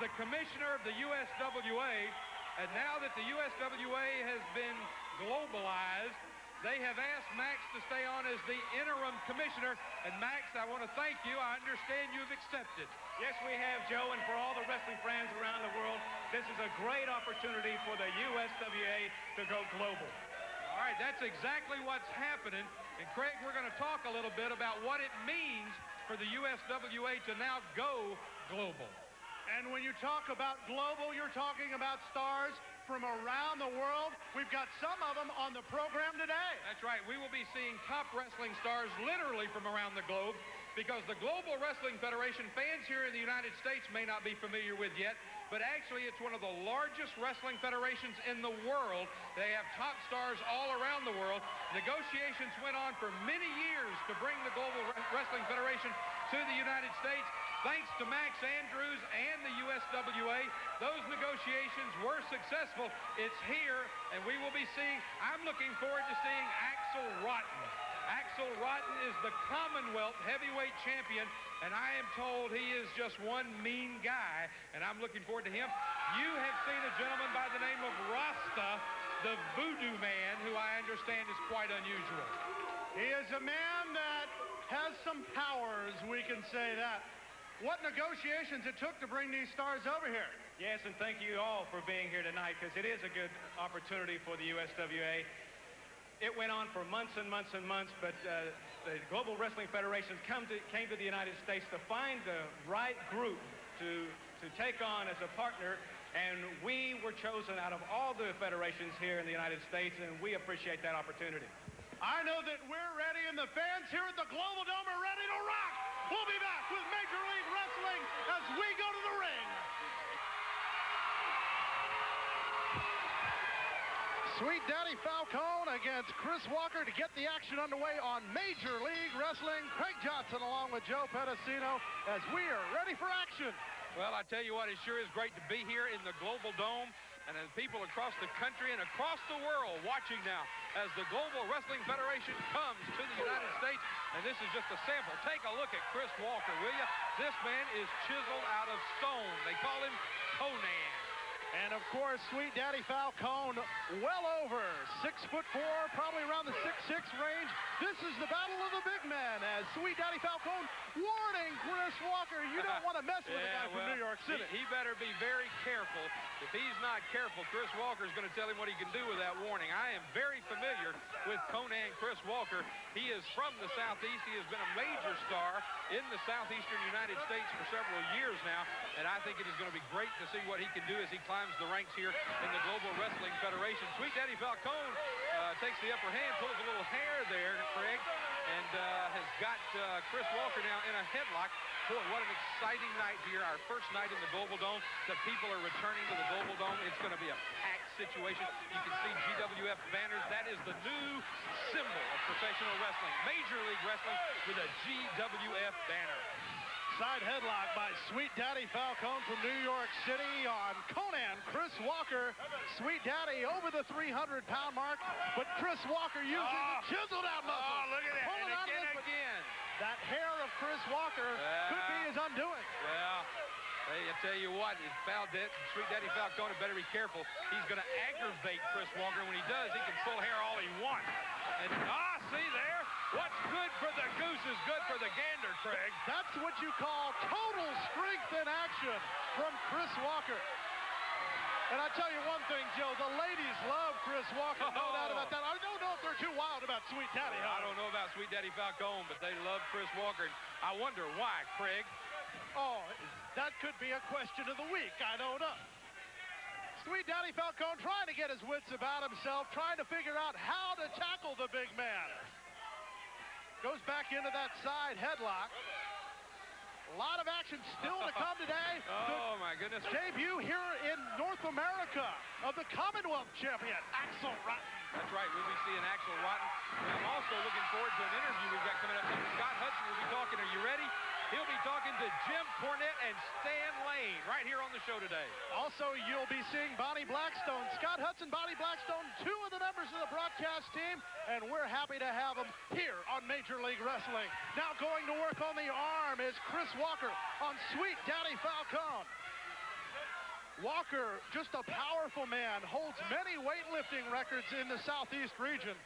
the commissioner of the USWA, and now that the USWA has been globalized, they have asked Max to stay on as the interim commissioner. And Max, I want to thank you. I understand you've accepted. Yes, we have, Joe, and for all the wrestling fans around the world, this is a great opportunity for the USWA to go global. All right, that's exactly what's happening. And Craig, we're going to talk a little bit about what it means for the USWA to now go global. And when you talk about global, you're talking about stars from around the world. We've got some of them on the program today. That's right. We will be seeing top wrestling stars literally from around the globe, because the Global Wrestling Federation, fans here in the United States may not be familiar with yet, but actually it's one of the largest wrestling federations in the world. They have top stars all around the world. Negotiations went on for many years to bring the Global Wrestling Federation to the United States. Thanks to Max Andrews and the USWA, those negotiations were successful. It's here, and we will be seeing, I'm looking forward to seeing Axl Rotten. Axl Rotten is the Commonwealth heavyweight champion, and I am told he is just one mean guy, and I'm looking forward to him. You have seen a gentleman by the name of Rasta, the Voodoo Man, who I understand is quite unusual. He is a man that has some powers, we can say that. What negotiations it took to bring these stars over here. Yes, and thank you all for being here tonight, because it is a good opportunity for the USWA. It went on for months and months and months, but the Global Wrestling Federation came to the United States to find the right group to take on as a partner, and we were chosen out of all the federations here in the United States, and we appreciate that opportunity. I know that we're ready, and the fans here at the Global Dome are ready to rock. We'll be back with Major League Wrestling as we go to the ring. Sweet Daddy Falcone against Chris Walker to get the action underway on Major League Wrestling. Craig Johnson along with Joe Pedicino as we are ready for action. Well, I tell you what, it sure is great to be here in the Global Dome, and as people across the country and across the world watching now as the Global Wrestling Federation comes to the United States. And this is just a sample. Take a look at Chris Walker, will you? This man is chiseled out of stone. They call him Conan. And of course, Sweet Daddy Falcone, well over 6'4", probably around the 6'6" range. This is the battle of the big man, as Sweet Daddy Falcone warning Chris Walker, you don't want to mess with a guy from New York City. He better be very careful. If he's not careful, Chris Walker's going to tell him what he can do with that warning. I am very familiar with Conan Chris Walker. He is from the Southeast. He has been a major star in the Southeastern United States for several years now, and I think it is going to be great to see what he can do as he climbs the ranks here in the Global Wrestling Federation. Sweet Daddy Falcone takes the upper hand, pulls a little hair there, Craig, and has got Chris Walker now in a headlock. Boy, what an exciting night here, our first night in the Global Dome. The people are returning to the Global Dome. It's going to be a packed situation. You can see GWF banners. That is the new symbol of professional wrestling. Major League Wrestling with a GWF banner. Side headlock by Sweet Daddy Falcone from New York City on Conan Chris Walker. Sweet Daddy over the 300-pound mark, but Chris Walker using the chiseled out muscle. Oh, look at that. Pulling And out again. That hair of Chris Walker could be his undoing. Well, hey, I tell you what, Sweet Daddy Falcone better be careful. He's going to aggravate Chris Walker. When he does, he can pull hair all he wants. And, see there? What's good for the goose is good for the gander, Craig. That's what you call total strength in action from Chris Walker. And I tell you one thing, Joe, the ladies love Chris Walker, no doubt about that. I don't know if they're too wild about Sweet Daddy. I don't know about Sweet Daddy Falcone, but they love Chris Walker. I wonder why, Craig. Oh, that could be a question of the week. I don't know. Sweet Daddy Falcone trying to get his wits about himself, trying to figure out how to tackle the big man. Goes back into that side headlock. A lot of action still to come today. Oh, my goodness. Debut here in North America of the Commonwealth champion, Axl Rotten. That's right. We'll be seeing Axl Rotten. And I'm also looking forward to an interview we've got coming up. Scott Hudson will be talking. Are you ready? He'll be talking to Jim Cornette and Stan Lane right here on the show today. Also, you'll be seeing Bonnie Blackstone. Scott Hudson, Bonnie Blackstone, two of the members of the broadcast team, and we're happy to have them here on Major League Wrestling. Now going to work on the arm is Chris Walker on Sweet Daddy Falcone. Walker, just a powerful man, holds many weightlifting records in the Southeast region.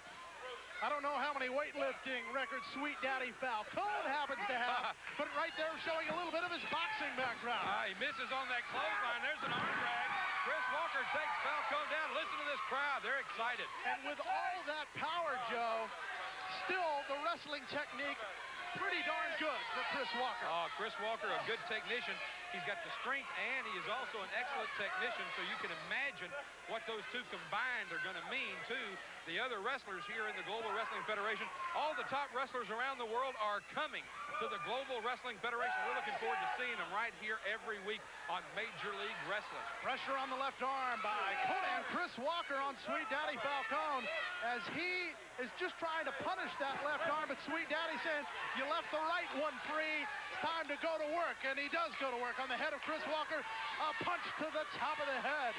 I don't know how many weightlifting records Sweet Daddy Falcone happens to have, but right there showing a little bit of his boxing background. He misses on that clothesline. There's an arm drag. Chris Walker takes Falcone down. Listen to this crowd. They're excited. And with all that power, Joe, still the wrestling technique pretty darn good for Chris Walker. Oh, Chris Walker, a good technician. He's got the strength, and he is also an excellent technician, so you can imagine what those two combined are going to mean to the other wrestlers here in the Global Wrestling Federation. All the top wrestlers around the world are coming to the Global Wrestling Federation. We're looking forward to seeing them right here every week on Major League Wrestling. Pressure on the left arm by Cornette and Chris Walker on Sweet Daddy Falcone as he is just trying to punish that left arm, but Sweet Daddy saying, you left the right one free. It's time to go to work, and he does go to work on the head of Chris Walker. A punch to the top of the head.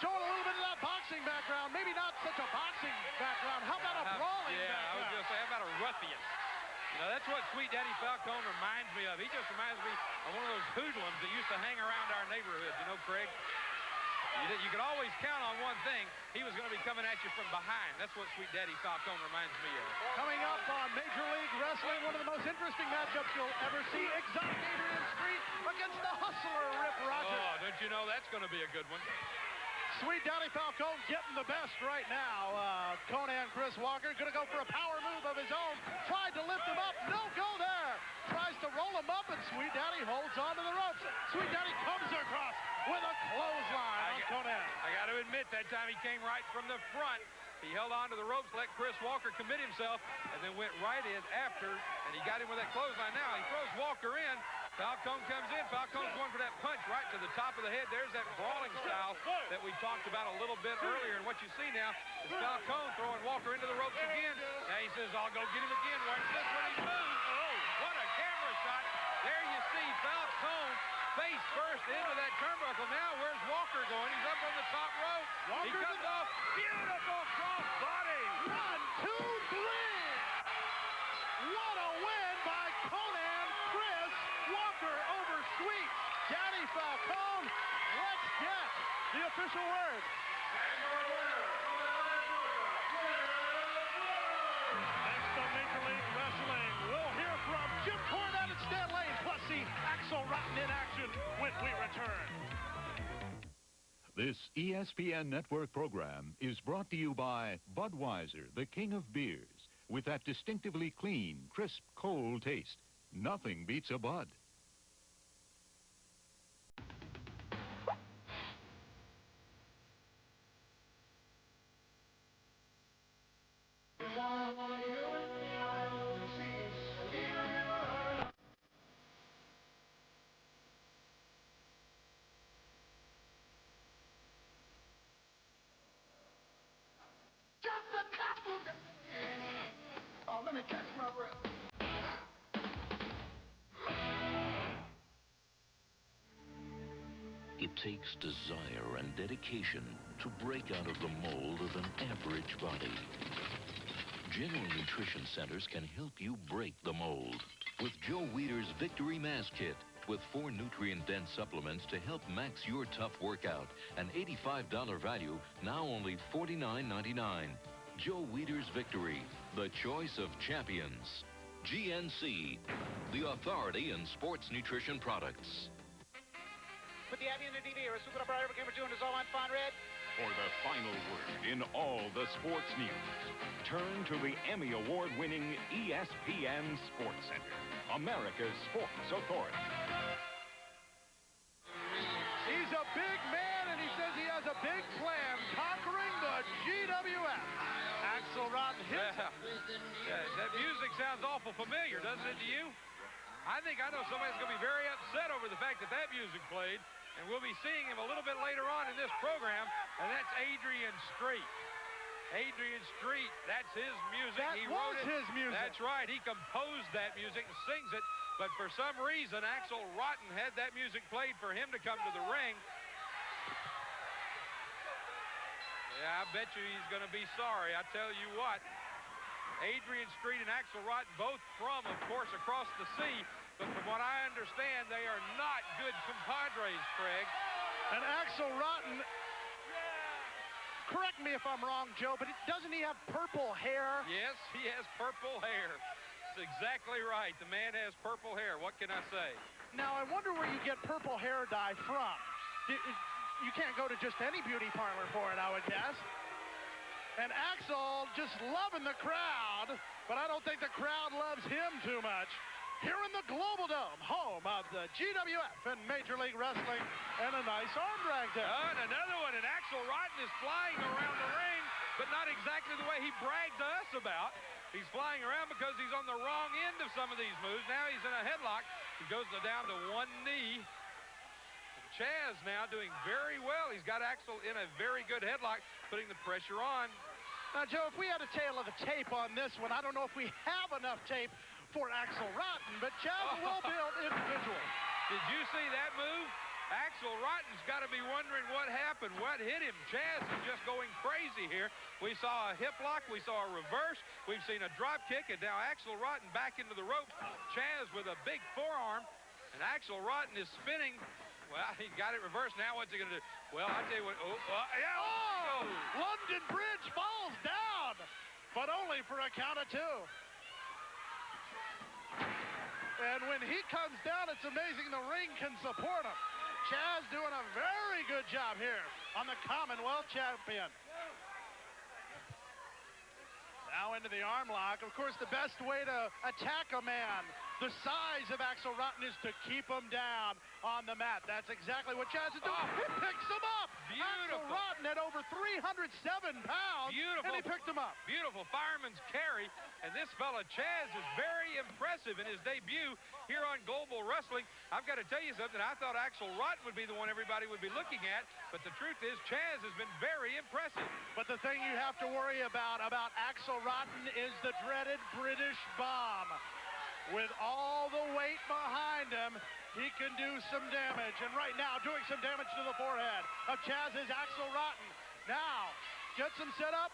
Showing a little bit of that boxing background. Maybe not such a boxing background. How about a brawling background? I was going to say, how about a ruffian? You know, that's what Sweet Daddy Falcone reminds me of. He just reminds me of one of those hoodlums that used to hang around our neighborhood. You know, Craig? You could always count on one thing. He was going to be coming at you from behind. That's what Sweet Daddy Falcone reminds me of. Coming up on Major League Wrestling, one of the most interesting matchups you'll ever see. Exotic Adrian Street against the hustler Rip Rogers. Oh, don't you know that's going to be a good one? Sweet Daddy Falcone getting the best right now. Conan Chris Walker going to go for a power move of his own. Tried to lift him up. No go there. Tries to roll him up, and Sweet Daddy holds on to the ropes. Sweet Daddy comes across with a clothesline on Conan. I got to admit, that time he came right from the front. He held on to the ropes, let Chris Walker commit himself, and then went right in after, and he got him with that clothesline. Now he throws Walker in. Falcone comes in. Falcone's going for that punch right to the top of the head. There's that brawling style that we talked about a little bit earlier. And what you see now is Falcone throwing Walker into the ropes again. Now he says, I'll go get him again. Watch this when he moves. Oh, what a camera shot. There you see Falcone face first into that turnbuckle. Now where's Walker going? He's up on the top rope. He comes off. Beautiful cross body. 1, 2, 3. What a win by Conan Chris Walker over Sweet Daddy Falcone. Let's get the official word. Next on Major League Wrestling, we'll hear from Jim Cornette and Stan Lane, plus see Axl Rotten in action when we return. This ESPN Network program is brought to you by Budweiser, the king of beers. With that distinctively clean, crisp, cold taste, nothing beats a Bud. Let me catch my breath. It takes desire and dedication to break out of the mold of an average body. General Nutrition Centers can help you break the mold with Joe Weider's Victory Mass Kit with 4 nutrient-dense supplements to help max your tough workout. An $85 value, now only $49.99. Joe Weider's Victory, the choice of champions. GNC, the authority in sports nutrition products. With the Adias TV, or Super Operator Gamer June is all on fine red. For the final word in all the sports news, turn to the Emmy Award-winning ESPN Sports Center, America's sports authority. He's a big man, and he says he has a big plan, conquering the GWF. Axl Rotten hits. That music sounds awful familiar, doesn't it to you? I think I know somebody's going to be very upset over the fact that that music played, and we'll be seeing him a little bit later on in this program, and that's Adrian Street. Adrian Street, that's his music. He wrote it. His music. That's right. He composed that music and sings it, but for some reason, Axl Rotten had that music played for him to come to the ring. Yeah, I bet you he's going to be sorry. I tell you what, Adrian Street and Axl Rotten, both from, of course, across the sea, but from what I understand, they are not good compadres, Craig. And Axl Rotten, correct me if I'm wrong, Joe, but doesn't he have purple hair? Yes, he has purple hair. That's exactly right. The man has purple hair. What can I say? Now, I wonder where you get purple hair dye from. You can't go to just any beauty parlor for it, I would guess. And Axl just loving the crowd, but I don't think the crowd loves him too much. Here in the Global Dome, home of the GWF and Major League Wrestling, and a nice arm drag there. And another one, and Axl Rotten is flying around the ring, but not exactly the way he bragged to us about. He's flying around because he's on the wrong end of some of these moves. Now he's in a headlock. He goes down to one knee. And Chaz now doing very well. He's got Axl in a very good headlock, putting the pressure on. Now, Joe, if we had a tail of the tape on this one, I don't know if we have enough tape for Axl Rotten, but Chaz will build individual. Did you see that move? Axl Rotten's got to be wondering what happened, what hit him. Chaz is just going crazy here. We saw a hip lock, we saw a reverse, we've seen a drop kick, and now Axl Rotten back into the ropes. Chaz with a big forearm, and Axl Rotten is spinning. Well, he got it reversed. Now what's he going to do? Well, I'll tell you what. London Bridge falls down, but only for a count of 2. And when he comes down, it's amazing the ring can support him. Chaz doing a very good job here on the Commonwealth champion. Now into the arm lock. Of course, the best way to attack a man the size of Axl Rotten is to keep him down on the mat. That's exactly what Chaz is doing. He picks him up. Beautiful. Axl Rotten at over 307 pounds. Beautiful. And he picked him up. Beautiful fireman's carry. And this fella, Chaz, is very impressive in his debut here on Global Wrestling. I've got to tell you something. I thought Axl Rotten would be the one everybody would be looking at. But the truth is, Chaz has been very impressive. But the thing you have to worry about Axl Rotten is the dreaded British bomb. With all the weight behind him, he can do some damage. And right now, doing some damage to the forehead of Chaz is Axl Rotten. Now, gets him set up,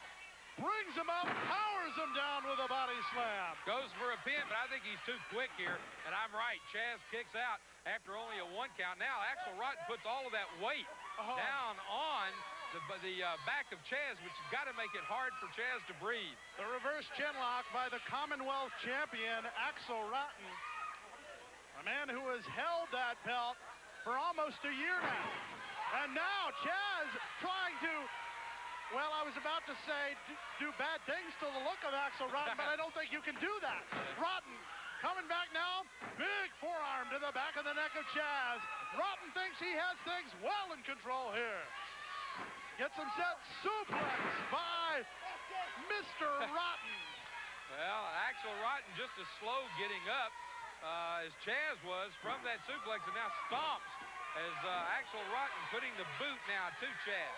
brings him up, powers him down with a body slam. Goes for a pin, but I think he's too quick here. And I'm right. Chaz kicks out after only a 1 count. Now, Axl Rotten puts all of that weight down on the back of Chaz, which has got to make it hard for Chaz to breathe. The reverse chin lock by the Commonwealth champion, Axl Rotten. A man who has held that belt for almost a year now. And now Chaz trying to, well, I was about to say do bad things to the look of Axl Rotten, but I don't think you can do that. Rotten coming back now. Big forearm to the back of the neck of Chaz. Rotten thinks he has things well in control here. Gets him set, suplex by Mr. Rotten. Well, Axl Rotten just as slow getting up as Chaz was from that suplex, and now stomps as Axl Rotten putting the boot now to Chaz.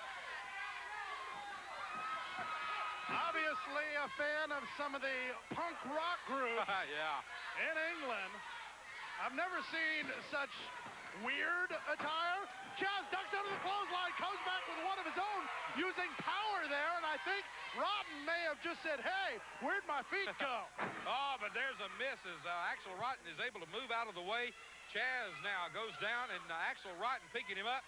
Obviously a fan of some of the punk rock groups in England. I've never seen such weird attire. Chaz ducks under the clothesline, comes back with one of his own, using power there, and I think Rotten may have just said, hey, where'd my feet go? But there's a miss as Axl Rotten is able to move out of the way. Chaz now goes down, and Axl Rotten picking him up.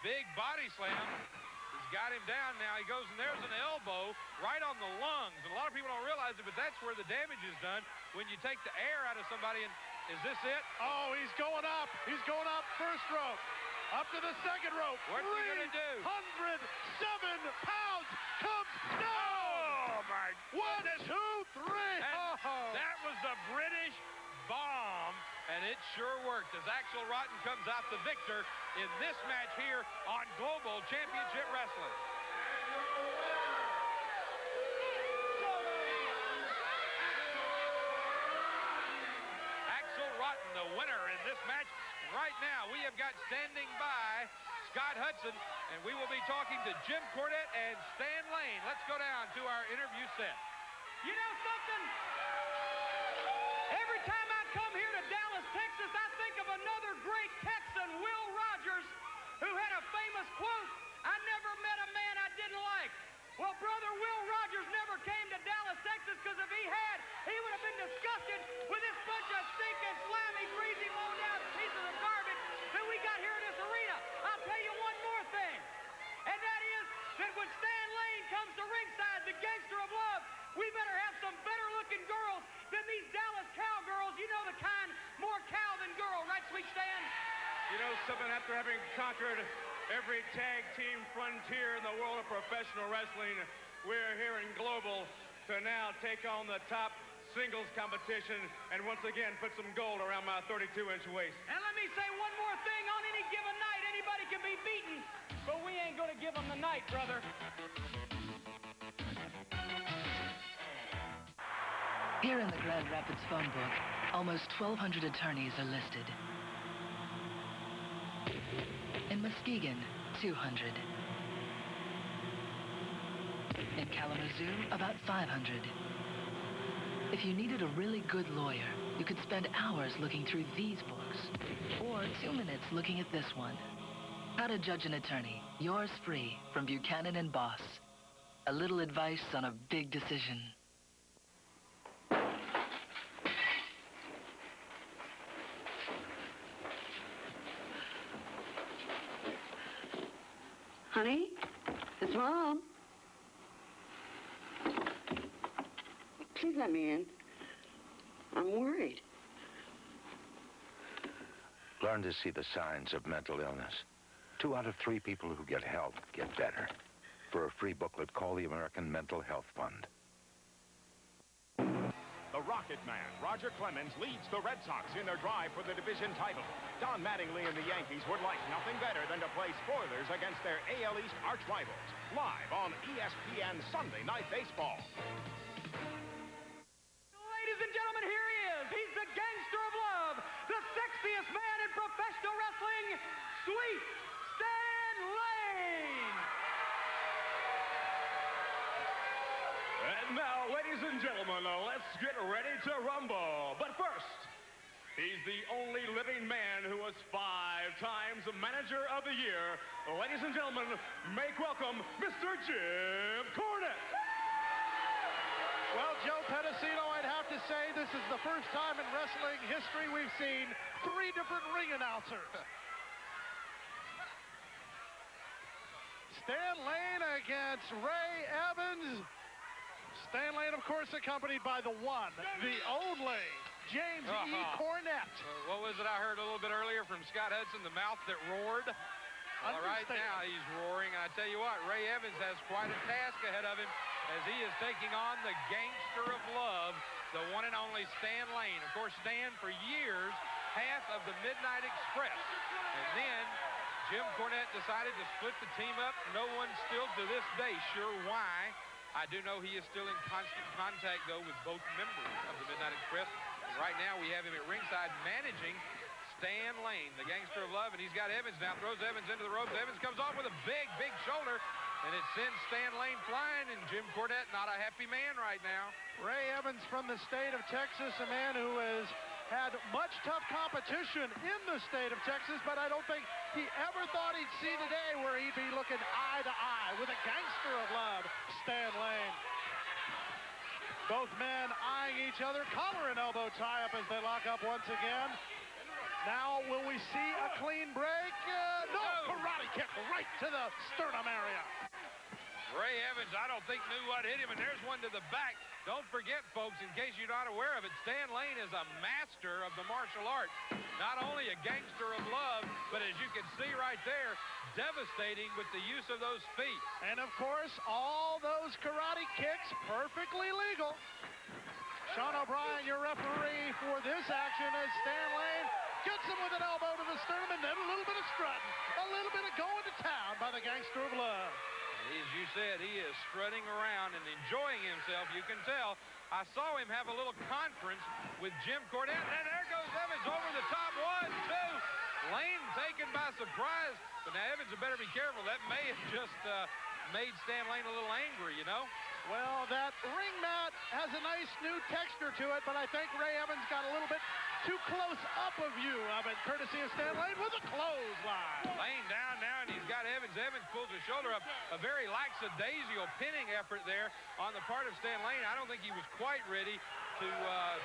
Big body slam. He's got him down now. He goes, and there's an elbow right on the lungs. And a lot of people don't realize it, but that's where the damage is done when you take the air out of somebody. And is this it? Oh, he's going up. He's going up first rope. Up to the second rope. What's he going to do? 107 pounds comes down. Oh, my goodness. 1, 2, 3. That was the British bomb, and it sure worked as Axl Rotten comes out the victor in this match here on Global Championship Wrestling. Axl Rotten, the winner in this match. Right now, we have got standing by Scott Hudson, and we will be talking to Jim Cornette and Stan Lane. Let's go down to our interview set. You know something? Every time I come here to Dallas, Texas, I think of another great Texan, Will Rogers, who had a famous quote, I never met a man I didn't like. Well, brother, Will Rogers never came to Dallas, Texas, because if he had, he would have been disgusted with this bunch of stinking, slimy, greasy, low-down pieces of garbage that we got here in this arena. I'll tell you one more having conquered every tag team frontier in the world of professional wrestling, we're here in Global to now take on the top singles competition and once again put some gold around my 32-inch waist. And let me say one more thing. On any given night, anybody can be beaten, but we ain't going to give them the night, brother. Here in the Grand Rapids phone book, almost 1,200 attorneys are listed. In Muskegon, 200. In Kalamazoo, about 500. If you needed a really good lawyer, you could spend hours looking through these books. Or 2 minutes looking at this one. How to Judge an Attorney. Yours free from Buchanan and Boss. A little advice on a big decision. Honey, it's Mom. Please let me in. I'm worried. Learn to see the signs of mental illness. 2 out of 3 people who get help get better. For a free booklet, call the American Mental Health Fund. The Rocket Man, Roger Clemens, leads the Red Sox in their drive for the division title. Don Mattingly and the Yankees would like nothing better than to play spoilers against their AL East arch rivals. Live on ESPN Sunday Night Baseball. Ladies and gentlemen, here he is. He's the gangster of love, the sexiest man in professional wrestling, Sweet Stan Lane. And now, ladies and gentlemen, let's get ready to rumble. But first, he's the only living man who was 5 times Manager of the Year. Ladies and gentlemen, make welcome Mr. Jim Cornette. Well, Joe Pedicino, I'd have to say this is the first time in wrestling history we've seen 3 different ring announcers. Stan Lane against Ray Evans. Stan Lane, of course, accompanied by the one, the only, James E. Cornette. What was it I heard a little bit earlier from Scott Hudson, the mouth that roared? Well, right now he's roaring. And I tell you what, Ray Evans has quite a task ahead of him as he is taking on the gangster of love, the one and only Stan Lane. Of course, Stan, for years, half of the Midnight Express. And then Jim Cornette decided to split the team up. No one's still to this day sure why. I do know he is still in constant contact, though, with both members of the Midnight Express. And right now, we have him at ringside managing Stan Lane, the gangster of love. And he's got Evans now, throws Evans into the ropes. Evans comes off with a big, big shoulder. And it sends Stan Lane flying, and Jim Cornette not a happy man right now. Ray Evans from the state of Texas, a man who has had much tough competition in the state of Texas, but I don't think he ever thought he'd see the day where he'd be looking eye to eye with a gangster of love, Stan Lane. Both men eyeing each other, collar and elbow tie-up as they lock up once again. Now, will we see a clean break? No, karate kick right to the sternum area. Ray Evans, I don't think knew what hit him, and there's one to the back. Don't forget, folks, in case you're not aware of it, Stan Lane is a master of the martial arts. Not only a gangster of love, but as you can see right there, devastating with the use of those feet. And, of course, all those karate kicks perfectly legal. Sean O'Brien, your referee for this action, as Stan Lane gets him with an elbow to the sternum, and then a little bit of strutting, a little bit of going to town by the gangster of love. As you said, he is strutting around and enjoying himself. You can tell. I saw him have a little conference with Jim Cornette, and there goes Evans over the top. 1, 2. Lane taken by surprise. But now Evans had better be careful. That may have just made Stan Lane a little angry, you know? Well, that ring mat has a nice new texture to it, but I think Ray Evans got a little bit too close up a view of it, courtesy of Stan Lane with a clothesline. Lane down now, and he's got Evans. Evans pulls his shoulder up. A very lackadaisical pinning effort there on the part of Stan Lane. I don't think he was quite ready. to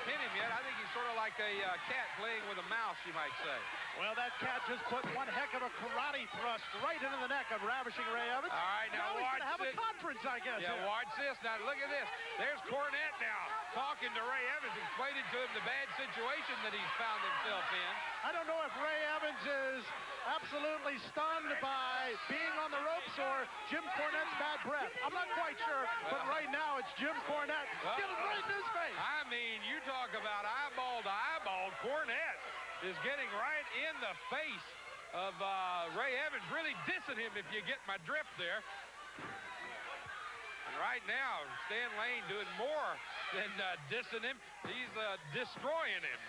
pin him yet. I think he's sort of like a cat playing with a mouse, you might say. Well, that cat just put one heck of a karate thrust right into the neck of Ravishing Ray Evans. All right, now he's watch going to have this. a conference, I guess. Yeah, watch this. Now, look at this. There's Cornette now talking to Ray Evans, explaining to him the bad situation that he's found himself in. I don't know if Ray Evans is absolutely stunned by being on the ropes or Jim Cornette's bad breath. I'm not quite sure, but right now it's Jim Cornette getting right in his face. I mean, you talk about eyeball to eyeball. Cornette is getting right in the face of Ray Evans, really dissing him, if you get my drift there. And right now, Stan Lane doing more than dissing him. He's destroying him.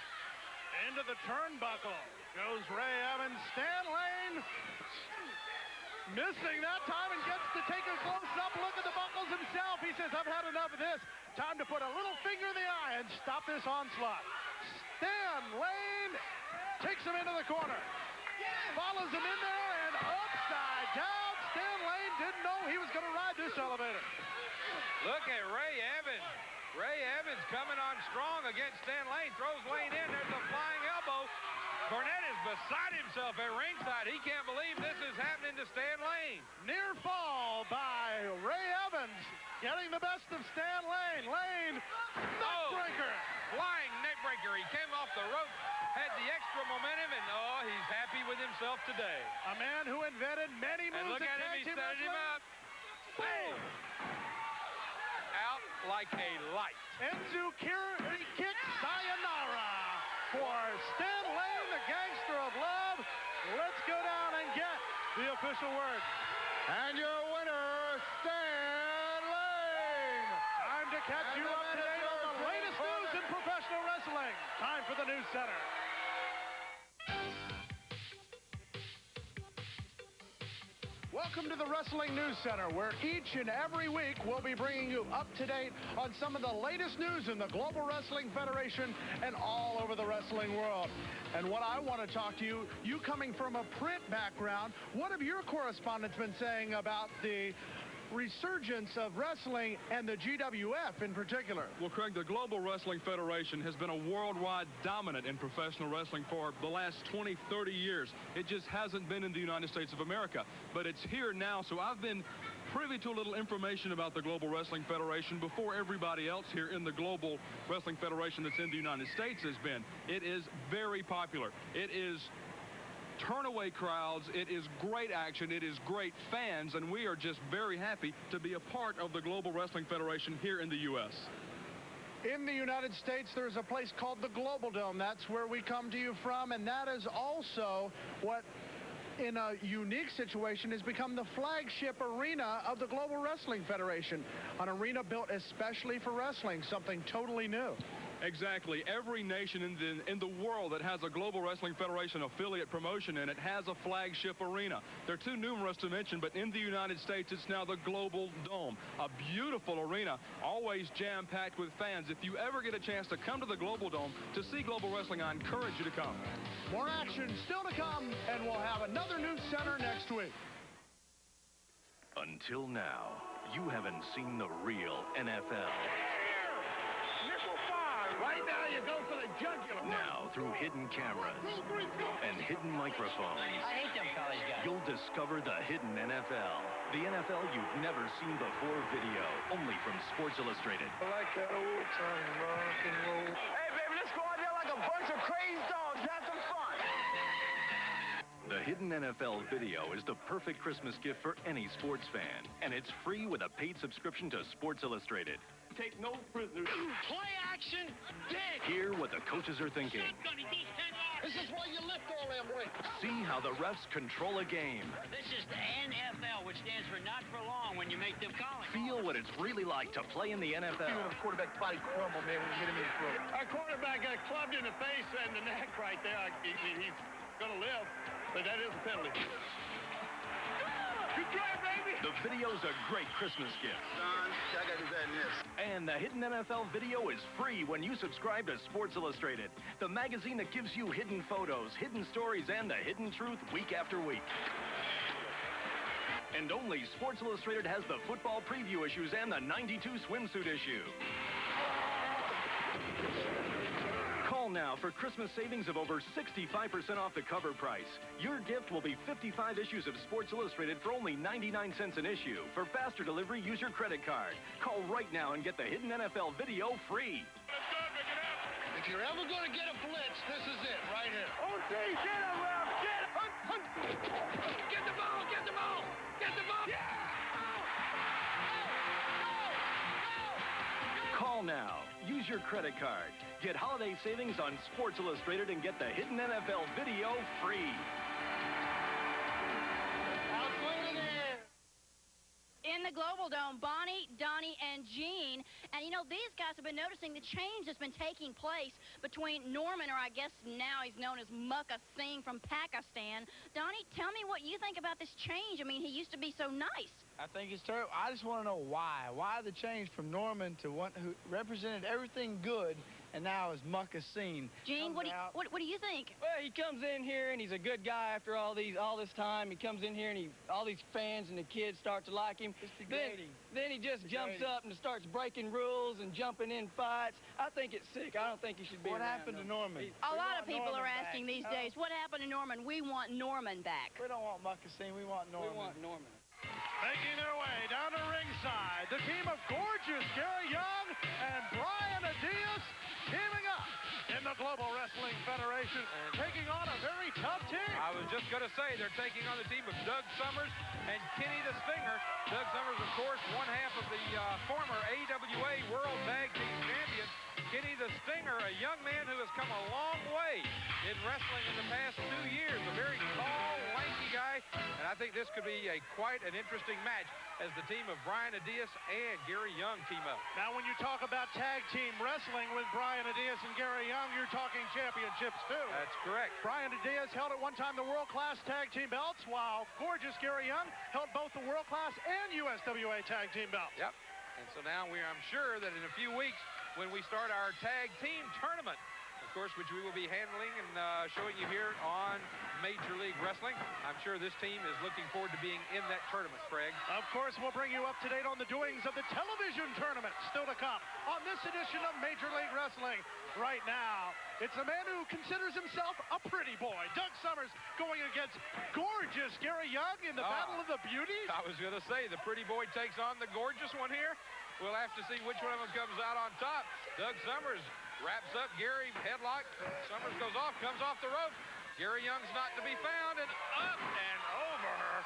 Into the turnbuckle goes Ray Evans. Stan Lane missing that time and gets to take a close-up look at the buckles himself. He says, I've had enough of this. Time to put a little finger in the eye and stop this onslaught. Stan Lane takes him into the corner. Follows him in there and upside down. Stan Lane didn't know he was going to ride this elevator. Look at Ray Evans. Ray Evans coming on strong against Stan Lane. Throws Lane in. There's a flying elbow. Cornette is beside himself at ringside. He can't believe this is happening to Stan Lane. Near fall by Ray Evans. Getting the best of Stan Lane. Lane, neckbreaker. Flying neckbreaker. He came off the rope, had the extra momentum, and he's happy with himself today. A man who invented many moves. And look at him, he set him up. Boom! Out like a light. Enzukiri kick sayonara for Stan Lane, the gangster of love. Let's go down and get the official word. And your winner, Stan Lane. Time to catch you up to date on the latest news in professional wrestling. Time for the News Center. Welcome to the Wrestling News Center, where each and every week we'll be bringing you up to date on some of the latest news in the Global Wrestling Federation and all over the wrestling world. And what I want to talk to you, you coming from a print background, what have your correspondents been saying about the resurgence of wrestling and the GWF in particular? Well, Craig, the Global Wrestling Federation has been a worldwide dominant in professional wrestling for the last 20, 30 years. It just hasn't been in the United States of America, but it's here now. So I've been privy to a little information about the Global Wrestling Federation before everybody else here in the Global Wrestling Federation that's in the United States has been. It is very popular. It is turn-away crowds. It is great action. It is great fans, and we are just very happy to be a part of the Global Wrestling Federation here in the U.S. In the United States, there's a place called the Global Dome. That's where we come to you from, and that is also what, in a unique situation, has become the flagship arena of the Global Wrestling Federation. An arena built especially for wrestling, something totally new. Exactly. Every nation in the world that has a Global Wrestling Federation affiliate promotion in it has a flagship arena. They're too numerous to mention, but in the United States, it's now the Global Dome. A beautiful arena, always jam-packed with fans. If you ever get a chance to come to the Global Dome to see Global Wrestling, I encourage you to come. More action still to come, and we'll have another News Center next week. Until now, you haven't seen the real NFL. Right now, you go for the jugular. Now, through hidden cameras and hidden microphones, I hate them college guys. you'll discover the hidden NFL. The NFL you've never seen before video, only from Sports Illustrated. I like that old time rock and roll. Hey, baby, let's go out there like a bunch of crazy dogs. Have some fun. The hidden NFL video is the perfect Christmas gift for any sports fan, and it's free with a paid subscription to Sports Illustrated. Take no prisoners. Play action, dig. Hear what the coaches are thinking. This is why you lift all them weights. See how the refs control a game. This is the NFL, which stands for not for long when you make them call it. Feel what it's really like to play in the NFL. Even a quarterback body crumble, man, when you hit him in the throat. Our quarterback got clubbed in the face and the neck right there. He's going to live, but that is a penalty. Good drive, baby! The video's a great Christmas gift. Son, I got to do better than this. And the hidden NFL video is free when you subscribe to Sports Illustrated, the magazine that gives you hidden photos, hidden stories, and the hidden truth week after week. And only Sports Illustrated has the football preview issues and the '92 swimsuit issue. Call now for Christmas savings of over 65% off the cover price. Your gift will be 55 issues of Sports Illustrated for only 99 cents an issue. For faster delivery, use your credit card. Call right now and get the hidden NFL video free. If you're ever going to get a blitz, this is it right here. OT, get him, Ralph! Get him! Hunt! Get the ball! Get the ball! Get the ball! Yeah! Call now. Use your credit card. Get holiday savings on Sports Illustrated and get the hidden NFL video free. In the Global Dome, Bonnie, Donnie, and Gene. And, you know, these guys have been noticing the change that's been taking place between Norman, or I guess now he's known as Mukka Singh from Pakistan. Donnie, tell me what you think about this change. I mean, he used to be so nice. I think it's terrible. I just want to know why. Why the change from Norman to one who represented everything good and now is Mukka Singh? Gene, what do you think? Well, he comes in here and he's a good guy after all this time. He comes in here and all these fans and the kids start to like him. Then he just jumps up and starts breaking rules and jumping in fights. I think it's sick. I don't think he should be What around happened to Norman? A lot of people are asking these days, what happened to Norman? We want Norman back. We don't want Mukka Singh. We want Norman. We want Norman. Making their way down to ringside, the team of gorgeous Gary Young and Brian Adias teaming up in the Global Wrestling Federation, taking on a very tough team. I was just going to say they're taking on the team of Doug Sommers and Kenny the Stinger. Doug Sommers, of course, one half of the former AWA World Tag Team Champions. Kenny the Stinger, a young man who has come a long way in wrestling in the past 2 years. A very tall, lanky guy, and I think this could be quite an interesting match as the team of Brian Adias and Gary Young team up. Now, when you talk about tag team wrestling with Brian Adias and Gary Young, you're talking championships, too. That's correct. Brian Adias held at one time the world-class tag team belts, while gorgeous Gary Young held both the world-class and USWA tag team belts. Yep. And so now I'm sure that in a few weeks, when we start our tag team tournament, of course, which we will be handling and showing you here on Major League Wrestling, I'm sure this team is looking forward to being in that tournament, Craig. Of course, we'll bring you up to date on the doings of the television tournament still to come on this edition of Major League Wrestling. Right now, it's a man who considers himself a pretty boy. Doug Sommers going against gorgeous Gary Young in the Battle of the Beauties. I was going to say, the pretty boy takes on the gorgeous one here. We'll have to see which one of them comes out on top. Doug Sommers wraps up Gary, headlock. Sommers goes off, comes off the rope. Gary Young's not to be found, and up and over her.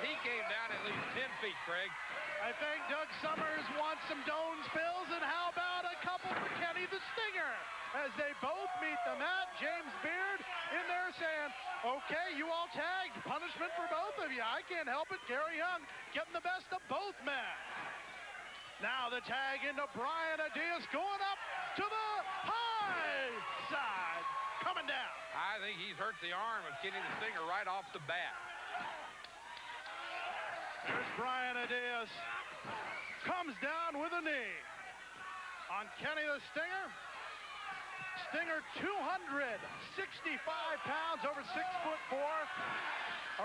He came down at least 10 feet, Craig. I think Doug Sommers wants some Doan's pills, and how about a couple for Kenny the Stinger? As they both meet the mat, James Beard in there saying, okay, you all tagged. Punishment for both of you. I can't help it. Gary Young getting the best of both men. Now the tag into Brian Adias going up to the high side. Coming down. I think he's hurt the arm of Kenny the Stinger right off the bat. There's Brian Adias. Comes down with a knee on Kenny the Stinger. Stinger, 265 pounds, over 6'4".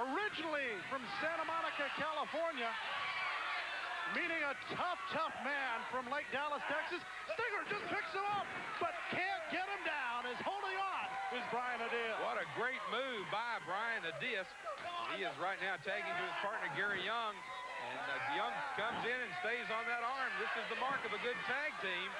Originally from Santa Monica, California. Meeting a tough man from Lake Dallas, Texas. Stinger just picks him up, but can't get him down. Is holding on is Brian Adias. What a great move by Brian Adias. He is right now tagging to his partner, Gary Young. And Young comes in and stays on that arm. This is the mark of a good tag team.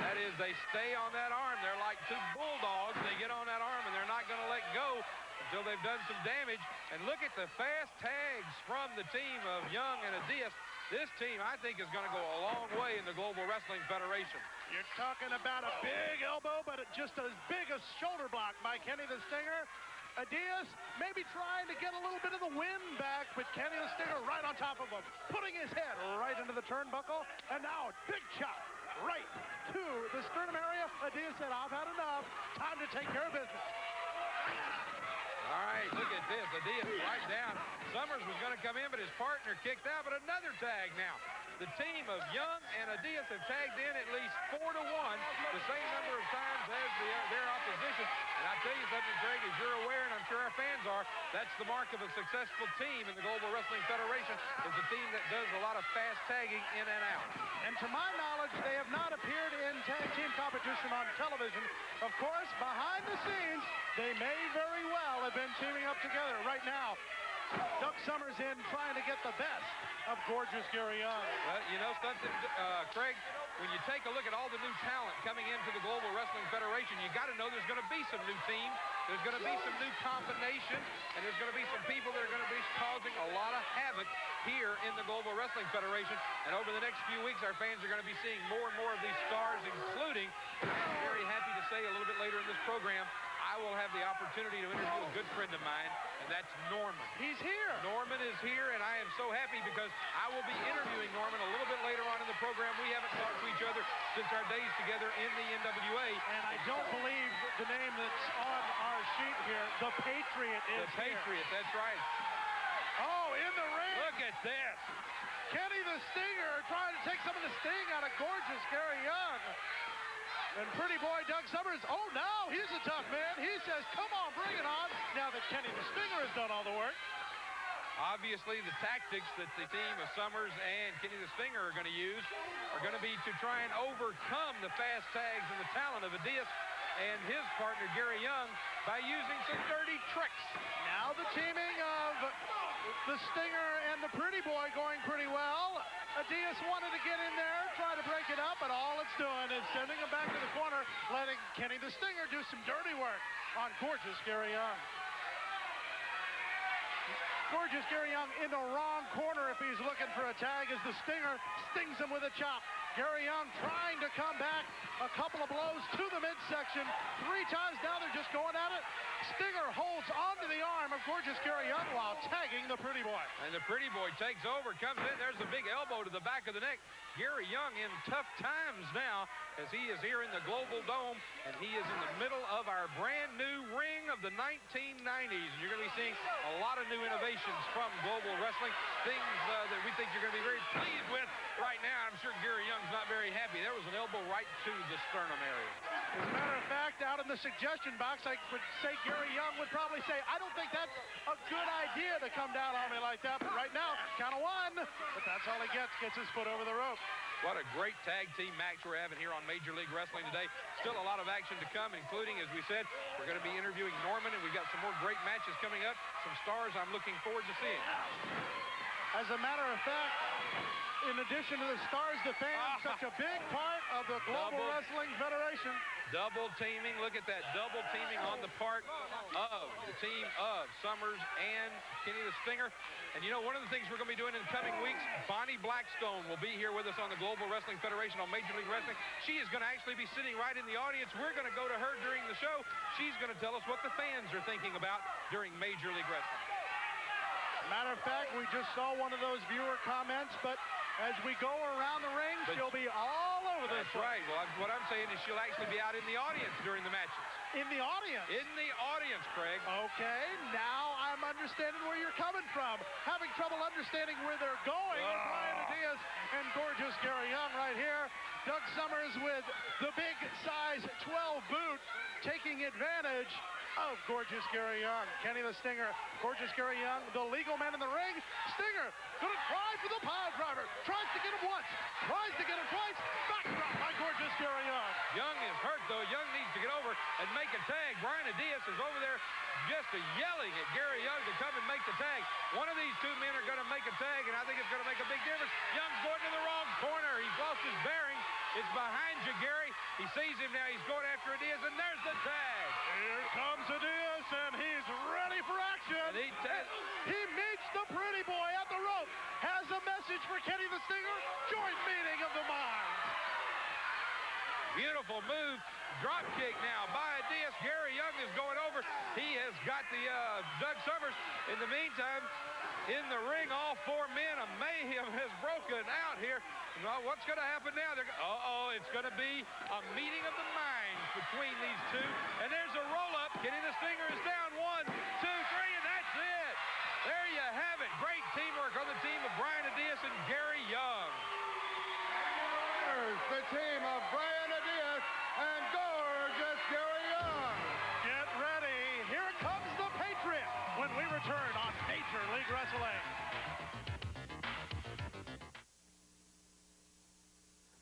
That is, they stay on that arm. They're like two bulldogs. They get on that arm, and they're not going to let go until they've done some damage. And look at the fast tags from the team of Young and Adias. This team, I think, is going to go a long way in the Global Wrestling Federation. You're talking about a big elbow, but just as big a shoulder block by Kenny the Stinger. Adias maybe trying to get a little bit of the wind back, but Kenny the Stinger right on top of him, putting his head right into the turnbuckle. And now a big chop right to the sternum area. Adias said, I've had enough. Time to take care of business. All right, look at this. Adias right down. Sommers was going to come in, but his partner kicked out, but another tag now. The team of Young and Adias have tagged in at least 4-1, the same number of times as their opposition. And I tell you something, Craig, as you're aware, and I'm sure our fans are, that's the mark of a successful team in the Global Wrestling Federation, is a team that does a lot of fast tagging in and out. And to my knowledge, they have not appeared in tag team competition on television. Of course, behind the scenes, they may very well have been teaming up together. Right now, Doug Sommers in trying to get the best of gorgeous Gary Young. Well, you know something, Craig, when you take a look at all the new talent coming into the Global Wrestling Federation, you got to know there's going to be some new teams, there's going to be some new combinations, and there's going to be some people that are going to be causing a lot of havoc here in the Global Wrestling Federation. And over the next few weeks, our fans are going to be seeing more and more of these stars, including, I'm very happy to say a little bit later in this program, I will have the opportunity to interview a good friend of mine, and that's Norman. He's here. Norman is here, and I am so happy because I will be interviewing Norman a little bit later on in the program. We haven't talked to each other since our days together in the NWA. And I don't believe the name that's on our sheet here, the Patriot, is The Patriot, here. that's right. Oh, in the ring. Look at this. Kenny the Stinger trying to take some of the sting out of gorgeous Gary Young. And pretty boy Doug Sommers, oh, now he's a tough man. He says, come on, bring it on. Now that Kenny the Stinger has done all the work. Obviously, the tactics that the team of Sommers and Kenny the Stinger are going to use are going to be to try and overcome the fast tags and the talent of Adias and his partner, Gary Young, by using some dirty tricks. Now the teaming of the Stinger and the pretty boy going pretty well. Adias wanted to get in there, try to break it up, but all it's doing is sending him back to the corner, letting Kenny the Stinger do some dirty work on gorgeous Gary Young. Gorgeous Gary Young in the wrong corner if he's looking for a tag as the Stinger stings him with a chop. Gary Young trying to come back, a couple of blows to the midsection. 3 times now they're just going at it. Stinger holds onto the arm of gorgeous Gary Young while tagging the pretty boy. And the pretty boy takes over, comes in. There's a big elbow to the back of the neck. Gary Young in tough times now as he is here in the Global Dome, and he is in the middle of our brand new ring of the 1990s. And you're going to be seeing a lot of new innovations from Global Wrestling, things that we think you're going to be very pleased with right now. I'm sure Gary Young's not very happy. There was an elbow right to the sternum area. As a matter of fact, out in the suggestion box, I would say Gary Young would probably say, I don't think that's a good idea to come down on me like that. But right now, count of 1. But that's all he gets his foot over the rope. What a great tag team match we're having here on Major League Wrestling today. Still a lot of action to come, including, as we said, we're going to be interviewing Norman, and we've got some more great matches coming up. Some stars I'm looking forward to seeing. As a matter of fact, in addition to the stars, the fans, such a big part of the Global Wrestling Federation. Double teaming. Look at that double teaming on the part of the team of Sommers and Kenny the Stinger. And you know, one of the things we're going to be doing in the coming weeks, Bonnie Blackstone will be here with us on the Global Wrestling Federation on Major League Wrestling. She is going to actually be sitting right in the audience. We're going to go to her during the show. She's going to tell us what the fans are thinking about during Major League Wrestling. Matter of fact, we just saw one of those viewer comments, but as we go around the ring, she'll be all over this. That's right. Well, what I'm saying is she'll actually be out in the audience during the matches. In the audience? In the audience, Craig. Okay, now I'm understanding where you're coming from. Having trouble understanding where they're going. And Brian Adias and gorgeous Gary Young right here. Doug Sommers with the big size 12 boot taking advantage of gorgeous Gary Young. Kenny the Stinger, gorgeous Gary Young, the legal man in the ring. Stinger gonna try for the pile driver. Tries to get him once, tries to get him twice. Backdrop by gorgeous Gary Young. Young is hurt though. Young needs to get over and make a tag. Brian Adias is over there just yelling at Gary Young to come and make the tag. One of these two men are going to make a tag, and I think it's going to make a big difference. Young's going to the wrong corner. He's lost his bearing. It's behind you, Gary. He sees him now. He's going after Adias, and there's the tag. Here comes Adias, and he's ready for action. And he meets the pretty boy at the rope. Has a message for Kenny the Stinger. Joint meeting of the minds. Beautiful move. Drop kick now by Adias. Gary Young is going over. He has got the Doug Sommers. In the meantime, in the ring, all 4 men, a mayhem has broken out here. Well, what's going to happen now? It's going to be a meeting of the minds between these two. And there's a roll-up. Kenny the Stinger is down. 1, 2, 3, and that's it. There you have it. Great teamwork on the team of Brian Adias and Gary Young. the team of Brian Adias and gorgeous Gary Young. Get ready. Here comes the Patriot when we return on Major League Wrestling.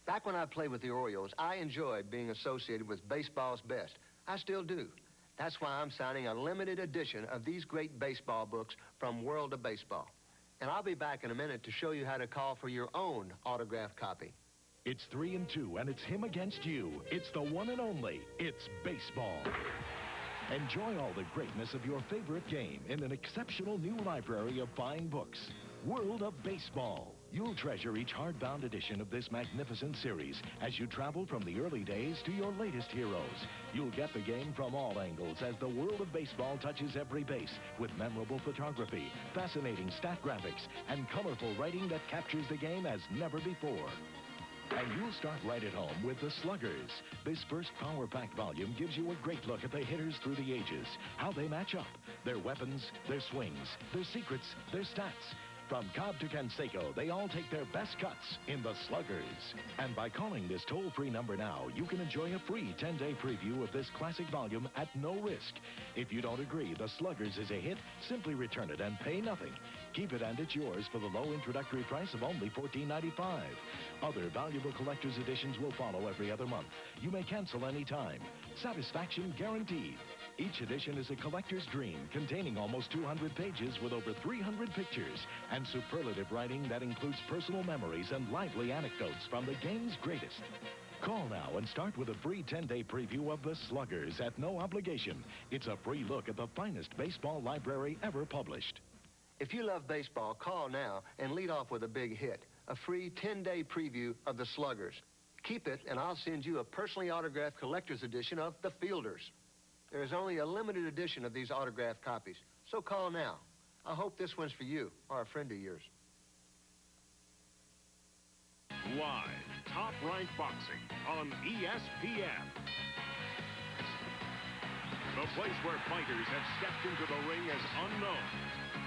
Back when I played with the Orioles, I enjoyed being associated with baseball's best. I still do. That's why I'm signing a limited edition of these great baseball books from World of Baseball. And I'll be back in a minute to show you how to call for your own autographed copy. It's 3-2, and it's him against you. It's the one and only. It's baseball. Enjoy all the greatness of your favorite game in an exceptional new library of fine books. World of Baseball. You'll treasure each hardbound edition of this magnificent series as you travel from the early days to your latest heroes. You'll get the game from all angles as the World of Baseball touches every base with memorable photography, fascinating stat graphics, and colorful writing that captures the game as never before. And you'll start right at home with the Sluggers. This first power-packed volume gives you a great look at the hitters through the ages, how they match up, their weapons, their swings, their secrets, their stats. From Cobb to Canseco, they all take their best cuts in the Sluggers. And by calling this toll-free number now, you can enjoy a free 10-day preview of this classic volume at no risk. If you don't agree the Sluggers is a hit, simply return it and pay nothing. Keep it and it's yours for the low introductory price of only $14.95. Other valuable collector's editions will follow every other month. You may cancel any time. Satisfaction guaranteed. Each edition is a collector's dream, containing almost 200 pages with over 300 pictures and superlative writing that includes personal memories and lively anecdotes from the game's greatest. Call now and start with a free 10-day preview of the Sluggers at no obligation. It's a free look at the finest baseball library ever published. If you love baseball, call now and lead off with a big hit, a free 10-day preview of the Sluggers. Keep it, and I'll send you a personally autographed collector's edition of the Fielders. There is only a limited edition of these autographed copies, so call now. I hope this one's for you or a friend of yours. Live, top-ranked boxing on ESPN. The place where fighters have stepped into the ring as unknown,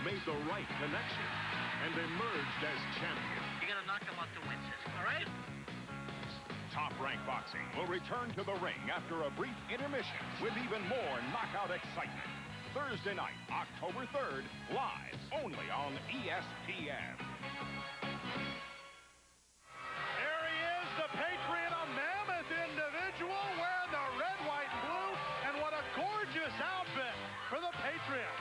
made the right connection, and emerged as champions. You're going to knock him out to win this, all right? Top-ranked boxing will return to the ring after a brief intermission with even more knockout excitement. Thursday night, October 3rd, live only on ESPN. There he is, the Patriot, a mammoth individual wearing the red, white, and blue, and what a gorgeous outfit for the Patriot.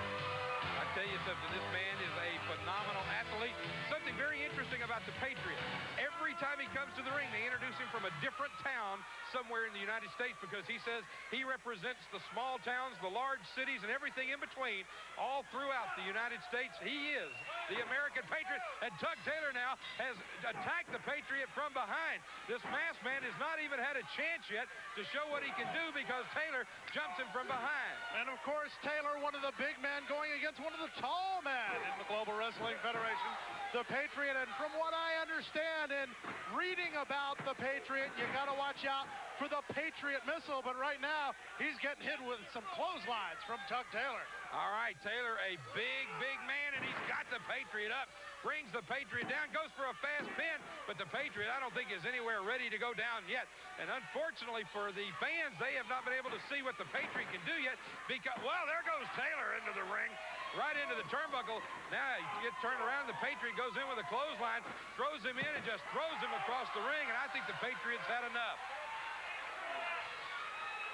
I tell you something, this man is a phenomenal athlete. Something very interesting about the Patriot. Every time he comes to the ring, they introduce him from a different town somewhere in the United States because he says he represents the small towns, the large cities, and everything in between all throughout the United States. He is the American Patriot, and Tug Taylor now has attacked the Patriot from behind. This masked man has not even had a chance yet to show what he can do because Taylor jumps him from behind. And of course, Taylor, one of the big men going against one of the tall men in the Global Wrestling Federation, the Patriot. And from what I understand in reading about the Patriot, you got to watch out for the Patriot missile. But right now, he's getting hit with some clotheslines from Tug Taylor. All right, Taylor, a big, big man, and he's got the Patriot up. Brings the Patriot down, goes for a fast pin, but the Patriot, I don't think, is anywhere ready to go down yet. And unfortunately for the fans, they have not been able to see what the Patriot can do yet because, well, there goes Taylor into the ring, right into the turnbuckle. Now he gets turned around, the Patriot goes in with a clothesline, throws him in and just throws him across the ring, and I think the Patriot's had enough.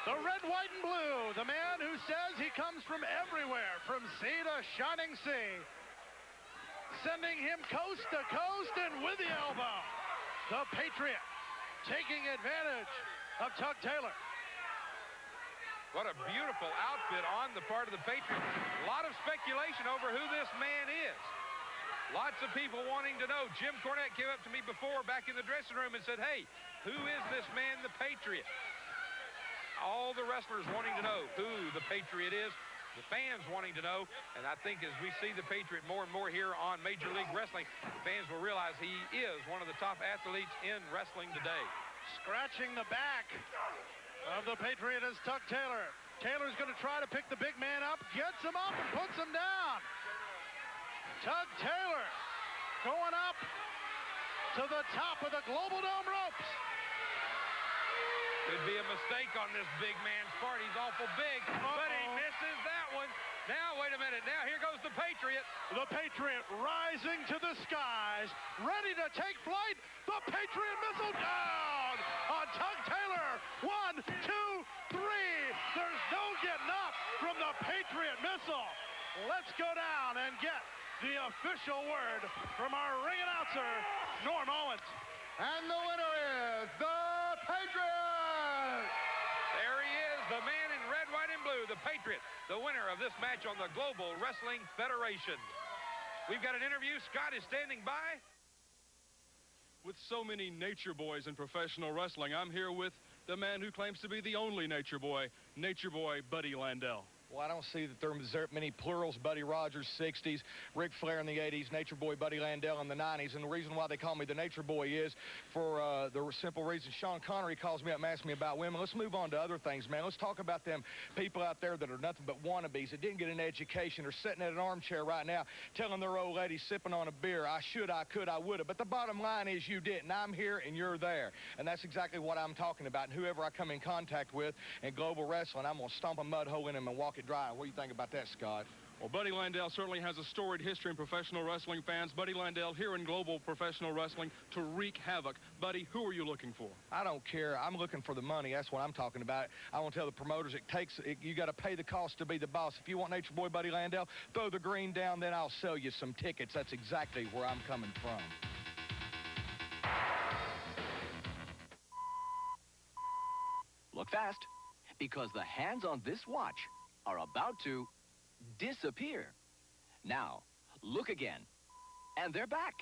The red, white, and blue, the man who says he comes from everywhere, from sea to shining sea. Sending him coast to coast and with the elbow. The Patriot taking advantage of Tug Taylor. What a beautiful outfit on the part of the Patriot. A lot of speculation over who this man is. Lots of people wanting to know. Jim Cornette came up to me before back in the dressing room and said, hey, who is this man, the Patriot? All the wrestlers wanting to know who the Patriot is. The fans wanting to know, and I think as we see the Patriot more and more here on Major League Wrestling, fans will realize he is one of the top athletes in wrestling today. Scratching the back of the Patriot is Tug Taylor. Taylor's going to try to pick the big man up, gets him up, and puts him down. Tug Taylor going up to the top of the Global Dome ropes. Could be a mistake on this big man's part. He's awful big, but he misses that one. Now, wait a minute. Now, here goes the Patriot. The Patriot rising to the skies, ready to take flight. The Patriot missile down on Tug Taylor. 1, 2, 3. There's no getting up from the Patriot missile. Let's go down and get the official word from our ring announcer, Norm Owens. And the winner is the Patriot! There he is, the man in red, white, and blue, the Patriot, the winner of this match on the Global Wrestling Federation. We've got an interview. Scott is standing by. With so many nature boys in professional wrestling, I'm here with the man who claims to be the only Nature Boy Buddy Landel. Well, I don't see that there are many plurals. Buddy Rogers, 60s, Ric Flair in the 80s, Nature Boy Buddy Landel in the 90s. And the reason why they call me the Nature Boy is for the simple reason Sean Connery calls me up and asks me about women. Let's move on to other things, man. Let's talk about them people out there that are nothing but wannabes, that didn't get an education, or sitting in an armchair right now telling their old lady sipping on a beer, I should, I could, I would have. But the bottom line is you didn't. I'm here and you're there. And that's exactly what I'm talking about. And whoever I come in contact with in global wrestling, I'm going to stomp a mud hole in him and walk it dry. What do you think about that, Scott? Well, Buddy Landel certainly has a storied history in professional wrestling, fans. Buddy Landel here in global professional wrestling to wreak havoc. Buddy, who are you looking for? I don't care. I'm looking for the money. That's what I'm talking about. I want to tell the promoters you got to pay the cost to be the boss. If you want Nature Boy Buddy Landel, throw the green down, then I'll sell you some tickets. That's exactly where I'm coming from. Look fast, because the hands on this watch are about to disappear. Now, look again. And they're back.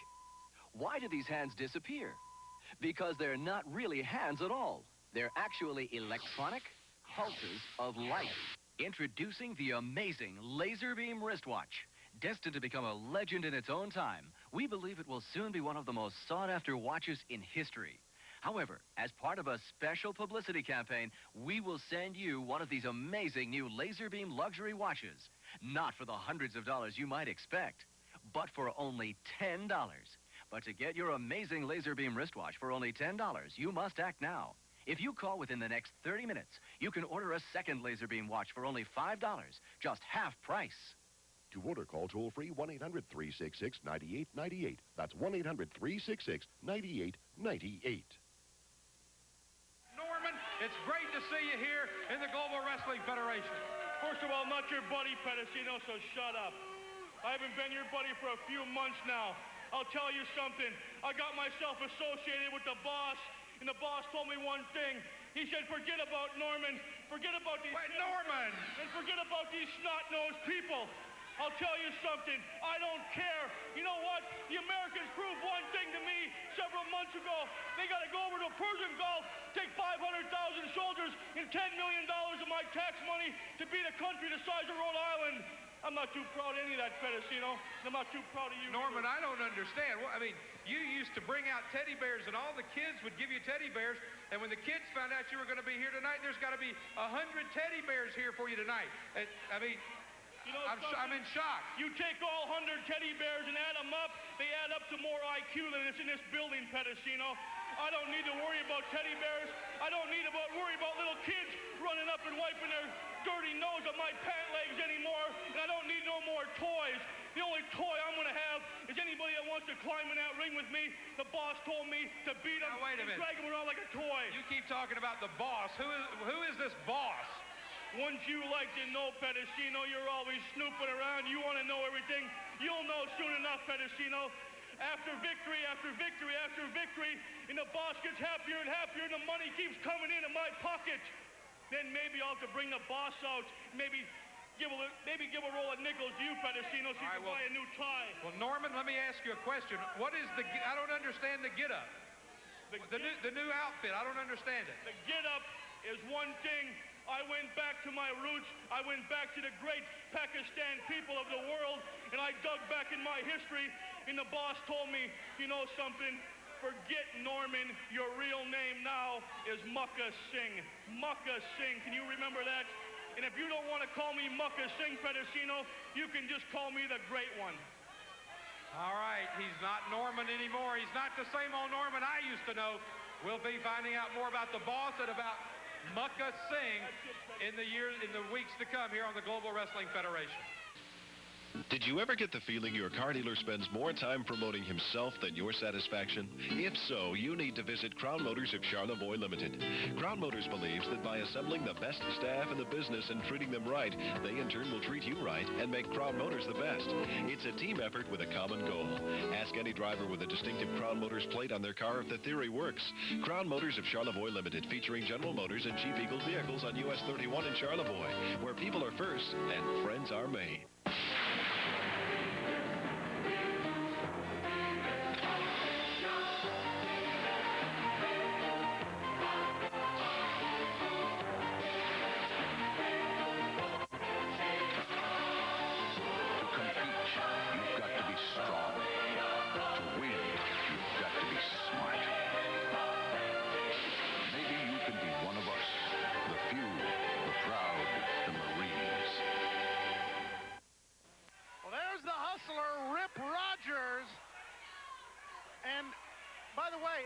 Why do these hands disappear? Because they're not really hands at all. They're actually electronic pulses of light. Introducing the amazing laser beam wristwatch. Destined to become a legend in its own time, we believe it will soon be one of the most sought-after watches in history. However, as part of a special publicity campaign, we will send you one of these amazing new laser beam luxury watches. Not for the hundreds of dollars you might expect, but for only $10. But to get your amazing laser beam wristwatch for only $10, you must act now. If you call within the next 30 minutes, you can order a second laser beam watch for only $5, just half price. To order, call toll-free 1-800-366-9898. That's 1-800-366-9898. It's great to see you here in the Global Wrestling Federation. First of all, not your buddy, Pedicino, so shut up. I haven't been your buddy for a few months now. I'll tell you something. I got myself associated with the boss, and the boss told me one thing. He said, forget about Norman, forget about these... Wait, Norman! And forget about these snot-nosed people. I'll tell you something, I don't care. You know what? The Americans proved one thing to me several months ago. They got to go over to Persian Gulf, take 500,000 soldiers and $10 million of my tax money to beat a country the size of Rhode Island. I'm not too proud of any of that, Pedicino. I'm not too proud of you. Norman, I don't understand. Well, I mean, you used to bring out teddy bears, and all the kids would give you teddy bears, and when the kids found out you were going to be here tonight, there's got to be 100 teddy bears here for you tonight. And, I mean... You know, I'm in shock. You take all 100 teddy bears and add them up, they add up to more IQ than is in this building, Pedicino. I don't need to worry about teddy bears. I don't need to worry about little kids running up and wiping their dirty nose on my pant legs anymore, and I don't need no more toys. The only toy I'm going to have is anybody that wants to climb in that ring with me. The boss told me to beat him wait a minute. And drag him around like a toy. You keep talking about the boss. Who is this boss? Wouldn't you like to know, Pedicino? You're always snooping around. You want to know everything. You'll know soon enough, Pedicino. After victory, after victory, after victory, and the boss gets happier and happier, and the money keeps coming in my pocket, then maybe I'll have to bring the boss out. Maybe give a roll of nickels to you, Pedicino, so you can buy a new tie. Well, Norman, let me ask you a question. What is I don't understand the get-up. The new outfit, I don't understand it. The get-up is one thing. I went back to my roots. I went back to the great Pakistan people of the world, and I dug back in my history, and the boss told me, you know something? Forget Norman. Your real name now is Mucka Singh. Mucka Singh. Can you remember that? And if you don't want to call me Mucka Singh, Pedicino, you can just call me the Great One. All right, he's not Norman anymore. He's not the same old Norman I used to know. We'll be finding out more about the boss at about Mucka Singh in the weeks to come here on the Global Wrestling Federation. Did you ever get the feeling your car dealer spends more time promoting himself than your satisfaction? If so, you need to visit Crown Motors of Charlevoix Limited. Crown Motors believes that by assembling the best staff in the business and treating them right, they in turn will treat you right and make Crown Motors the best. It's a team effort with a common goal. Ask any driver with a distinctive Crown Motors plate on their car if the theory works. Crown Motors of Charlevoix Limited, featuring General Motors and Chief Eagle vehicles on US 31 in Charlevoix, where people are first and friends are made.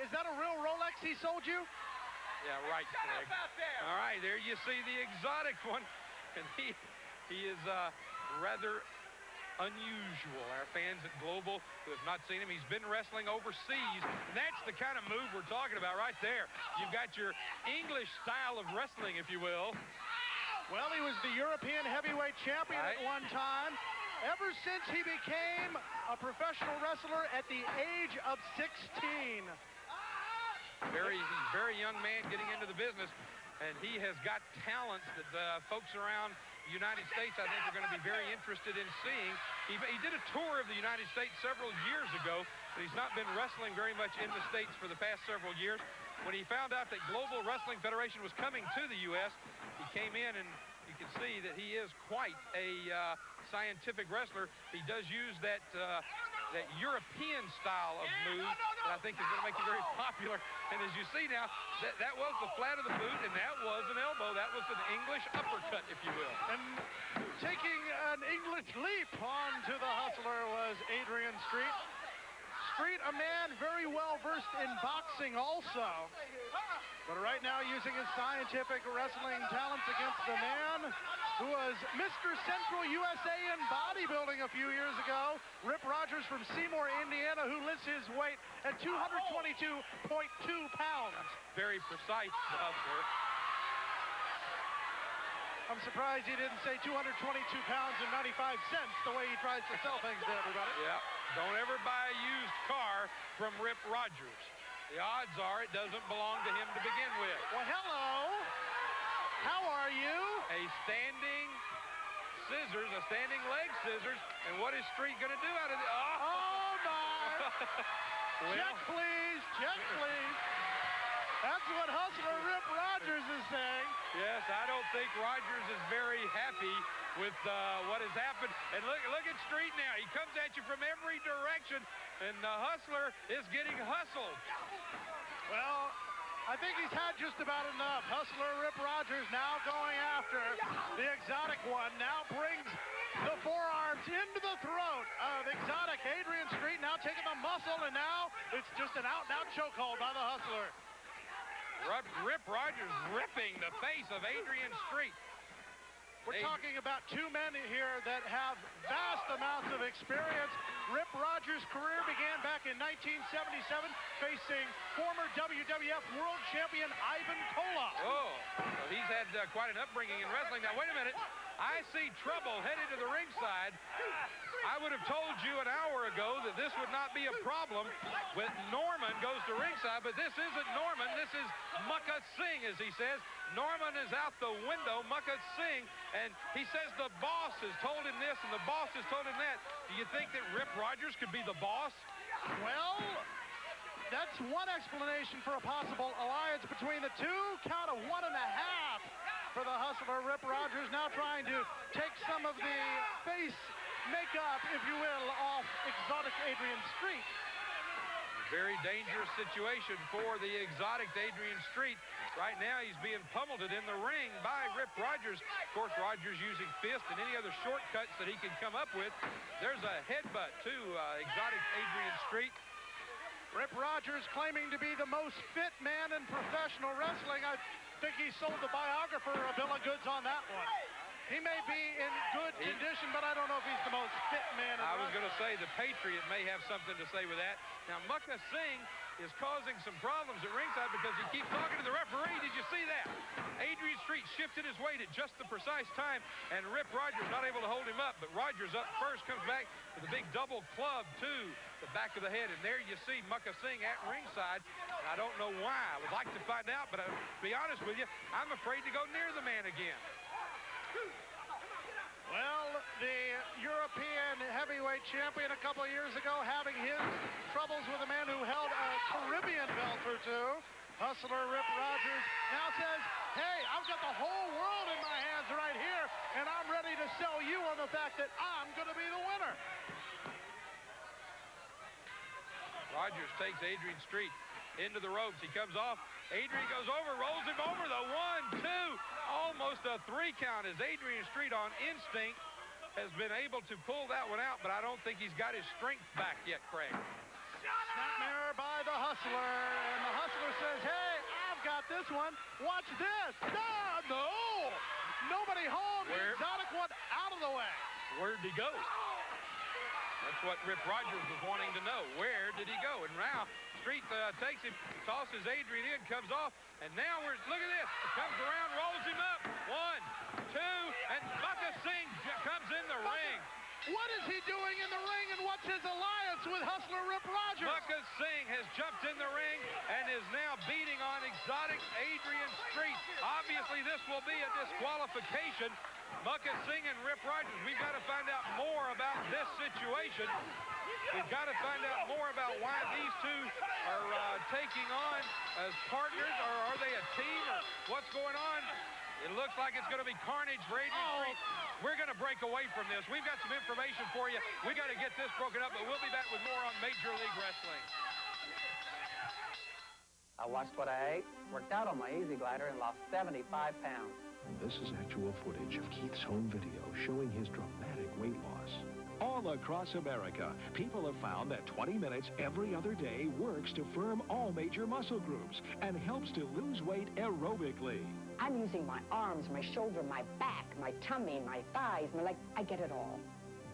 Is that a real Rolex he sold you? Yeah, right, Craig. All right, there you see the exotic one. And he is rather unusual. Our fans at Global who have not seen him, he's been wrestling overseas. And that's the kind of move we're talking about right there. You've got your English style of wrestling, if you will. Well, he was the European heavyweight champion at one time. Ever since he became a professional wrestler at the age of 16. Very young man getting into the business, and he has got talents that folks around the United States, I think, are going to be very interested in seeing. He did a tour of the United States several years ago, but he's not been wrestling very much in the States for the past several years. When he found out that Global Wrestling Federation was coming to the U.S., he came in, and you can see that he is quite a scientific wrestler. He does use that European style of move that I think is going to make him very popular. And as you see now, that was the flat of the boot, and that was an elbow. That was an English uppercut, if you will. And taking an English leap onto the Hustler was Adrian Street. Street, a man very well versed in boxing also, but right now using his scientific wrestling talents against the man who was Mr. Central USA in bodybuilding a few years ago, Rip Rogers from Seymour, Indiana, who lifts his weight at 222.2 pounds. Very precise, Hustler. I'm surprised he didn't say 222 pounds and 95 cents the way he tries to sell things to everybody. Yeah, don't ever buy a used car from Rip Rogers. The odds are it doesn't belong to him to begin with. Well, hello. How are you? A standing scissors, a standing leg scissors. And what is Street going to do out of it? Oh, my. Well, check, please. Check, please. That's what Hustler Rip Rogers is saying. Yes, I don't think Rogers is very happy with what has happened. And look at Street now. He comes at you from every direction, and the Hustler is getting hustled. Well, I think he's had just about enough. Hustler Rip Rogers now going after the exotic one. Now brings the forearms into the throat of exotic Adrian Street. Now taking the muscle, and now it's just an out-and-out chokehold by the Hustler. Rip Rogers ripping the face of Adrian Street. We're talking about two men here that have vast amounts of experience. Rip Rogers' career began back in 1977, facing former WWF World Champion Ivan Koloff. Oh, well, he's had quite an upbringing in wrestling. Now, wait a minute. I see trouble headed to the ringside. I would have told you an hour ago that this would not be a problem when Norman goes to ringside, but this isn't Norman. This is Mucka Singh, as he says. Norman is out the window, Mucka Singh, and he says the boss has told him this and the boss has told him that. Do you think that Rip Rogers could be the boss? Well, that's one explanation for a possible alliance between the two. Count of 1.5 for the Hustler. Rip Rogers now trying to take some of the face makeup, if you will, off exotic Adrian Street. Very dangerous situation for the exotic Adrian Street. Right now, he's being pummeled in the ring by Rip Rogers. Of course, Rogers using fist and any other shortcuts that he can come up with. There's a headbutt to exotic Adrian Street. Rip Rogers claiming to be the most fit man in professional wrestling. think he sold the biographer a bill of goods on that one. He may be in good condition, but I don't know if he's the most fit man. I was going to say the Patriot may have something to say with that. Now, Mukka Singh is causing some problems at ringside because he keeps talking to the referee. Did you see that? Adrian Street shifted his weight at just the precise time, and Rip Rogers not able to hold him up, but Rogers up first, comes back with a big double club to the back of the head, and there you see Mukka Singh at ringside. I don't know why. I would like to find out, but to be honest with you, I'm afraid to go near the man again. Well, the European heavyweight champion a couple of years ago having his troubles with a man who held a Caribbean belt or two. Hustler Rip Rogers now says, hey, I've got the whole world in my hands right here, and I'm ready to sell you on the fact that I'm going to be the winner. Rogers takes Adrian Street into the ropes. He comes off. Adrian goes over, rolls him over. The 1, 2, almost a 3 count as Adrian Street on instinct has been able to pull that one out, but I don't think he's got his strength back yet, Craig. Snapmare by the Hustler, and the Hustler says, hey, I've got this one. Watch this. No! Nobody home. Exotic one out of the way. Where'd he go? That's what Rip Rogers was wanting to know. Where did he go? And now Street takes him, tosses Adrian in, comes off, and now look at this. It comes around, rolls him up. 1, 2, and Mukka Singh comes in the ring. What is he doing in the ring, and what's his alliance with Hustler Rip Rogers? Mukka Singh has jumped in the ring and is now beating on exotic Adrian Street. Obviously, this will be a disqualification. Mukka Singh and Rip Rogers, we've got to find out more about this situation. We've got to find out more about why these two are taking on as partners, or are they a team, or what's going on? It looks like it's going to be carnage for Adrian Street. We're going to break away from this. We've got some information for you. We've got to get this broken up, but we'll be back with more on Major League Wrestling. I watched what I ate, worked out on my Easy Glider, and lost 75 pounds. This is actual footage of Keith's home video showing his dramatic weight loss. All across America, people have found that 20 minutes every other day works to firm all major muscle groups and helps to lose weight aerobically. I'm using my arms, my shoulder, my back, my tummy, my thighs, my legs. I get it all.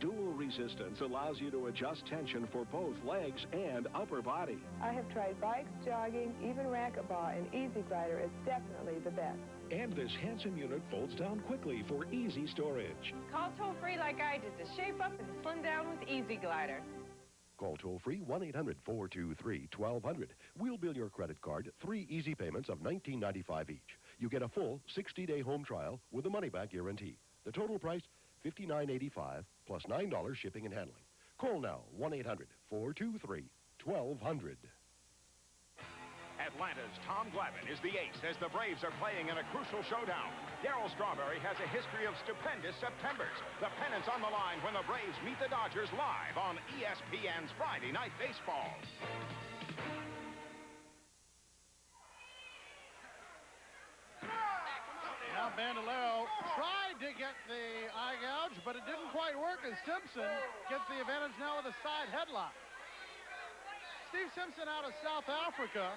Dual resistance allows you to adjust tension for both legs and upper body. I have tried bikes, jogging, even racquetball, and Easy Glider is definitely the best. And this handsome unit folds down quickly for easy storage. Call toll-free like I did to shape up and slim down with Easy Glider. Call toll-free 1-800-423-1200. We'll bill your credit card 3 easy payments of $19.95 each. You get a full 60-day home trial with a money-back guarantee. The total price, $59.85 plus $9 shipping and handling. Call now, 1-800-423-1200. Atlanta's Tom Glavine is the ace as the Braves are playing in a crucial showdown. Darryl Strawberry has a history of stupendous Septembers. The pennant's on the line when the Braves meet the Dodgers live on ESPN's Friday Night Baseball. Now Bandolero tried to get the eye gouge, but it didn't quite work as Simpson gets the advantage now with a side headlock. Steve Simpson out of South Africa.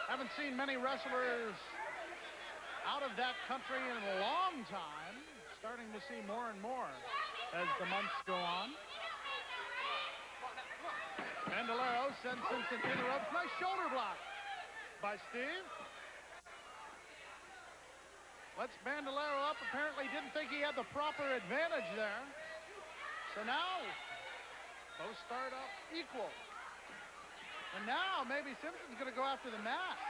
Haven't seen many wrestlers out of that country in a long time. Starting to see more and more as the months go on. Bandolero sends Simpson in the ropes. Nice shoulder block by Steve. Lets Bandolero up. Apparently didn't think he had the proper advantage there. So now, both start up equal. And now maybe Simpson's going to go after the mat.